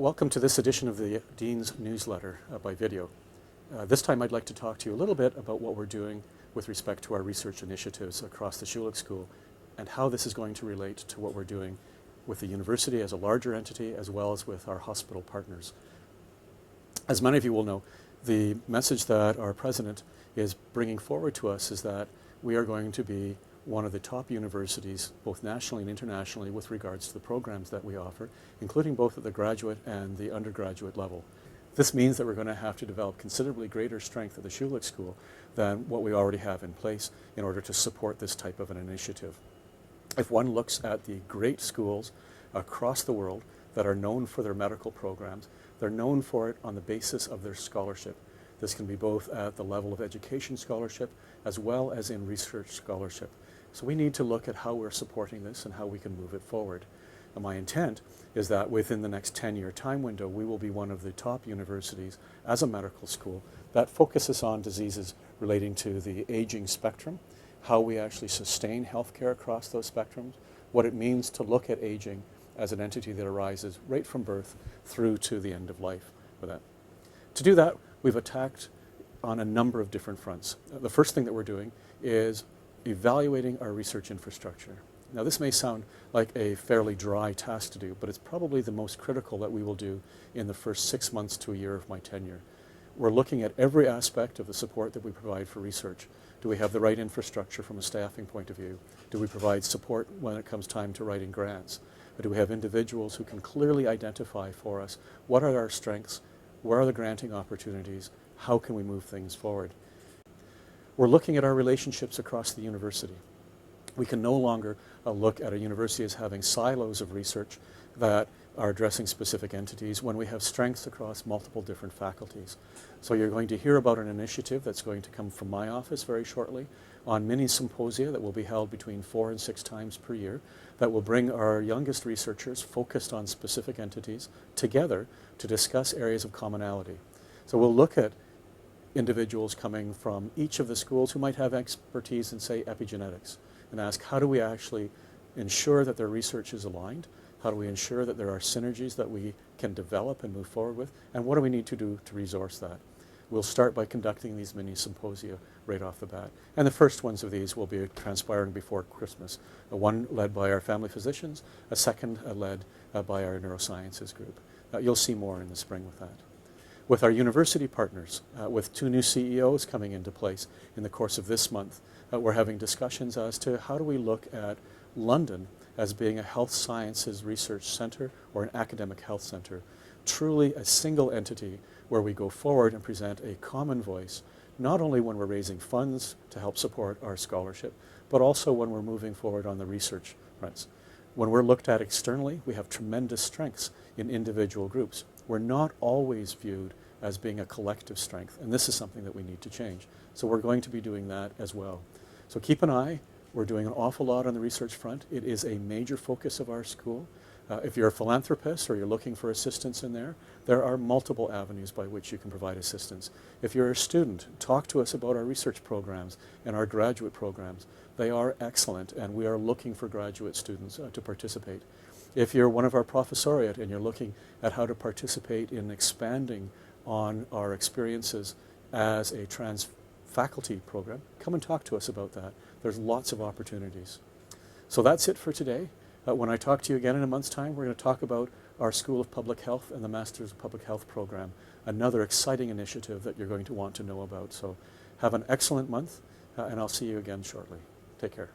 Welcome to this edition of the Dean's Newsletter by video. This time I'd like to talk to you a little bit about what we're doing with respect to our research initiatives across the Schulich School and how this is going to relate to what we're doing with the university as a larger entity as well as with our hospital partners. As many of you will know, the message that our president is bringing forward to us is that we are going to be one of the top universities, both nationally and internationally, with regards to the programs that we offer, including both at the graduate and the undergraduate level. This means that we're going to have to develop considerably greater strength at the Schulich School than what we already have in place in order to support this type of an initiative. If one looks at the great schools across the world that are known for their medical programs, they're known for it on the basis of their scholarship. This can be both at the level of education scholarship as well as in research scholarship. So we need to look at how we're supporting this and how we can move it forward. And my intent is that within the next 10-year time window, we will be one of the top universities as a medical school that focuses on diseases relating to the aging spectrum, how we actually sustain healthcare across those spectrums, what it means to look at aging as an entity that arises right from birth through to the end of life with that. To do that, we've attacked on a number of different fronts. The first thing that we're doing is evaluating our research infrastructure. Now, this may sound like a fairly dry task to do, but it's probably the most critical that we will do in the first 6 months to a year of my tenure. We're looking at every aspect of the support that we provide for research. Do we have the right infrastructure from a staffing point of view? Do we provide support when it comes time to writing grants? Or do we have individuals who can clearly identify for us what are our strengths, where are the granting opportunities, how can we move things forward? We're looking at our relationships across the university. We can no longer look at a university as having silos of research that are addressing specific entities when we have strengths across multiple different faculties. So you're going to hear about an initiative that's going to come from my office very shortly on mini symposia that will be held between 4 and 6 times per year that will bring our youngest researchers focused on specific entities together to discuss areas of commonality. So we'll look at individuals coming from each of the schools who might have expertise in, say, epigenetics, and ask how do we actually ensure that their research is aligned, how do we ensure that there are synergies that we can develop and move forward with, and what do we need to do to resource that. We'll start by conducting these mini symposia right off the bat. And the first ones of these will be transpiring before Christmas. One led by our family physicians, a second led by our neurosciences group. You'll see more in the spring with that. With our university partners, with 2 new CEOs coming into place in the course of this month, we're having discussions as to how do we look at London as being a health sciences research center or an academic health center, truly a single entity where we go forward and present a common voice, not only when we're raising funds to help support our scholarship, but also when we're moving forward on the research fronts. When we're looked at externally, we have tremendous strengths in individual groups. We're not always viewed as being a collective strength, and this is something that we need to change. So we're going to be doing that as well. So keep an eye. We're doing an awful lot on the research front. It is a major focus of our school. If you're a philanthropist or you're looking for assistance in there are multiple avenues by which you can provide assistance. If you're a student, talk to us about our research programs and our graduate programs. They are excellent, and we are looking for graduate students to participate. If you're one of our professoriate and you're looking at how to participate in expanding on our experiences as a trans-faculty program, come and talk to us about that. There's lots of opportunities. So that's it for today. When I talk to you again in a month's time, we're going to talk about our School of Public Health and the Masters of Public Health program, another exciting initiative that you're going to want to know about. So have an excellent month, and I'll see you again shortly. Take care.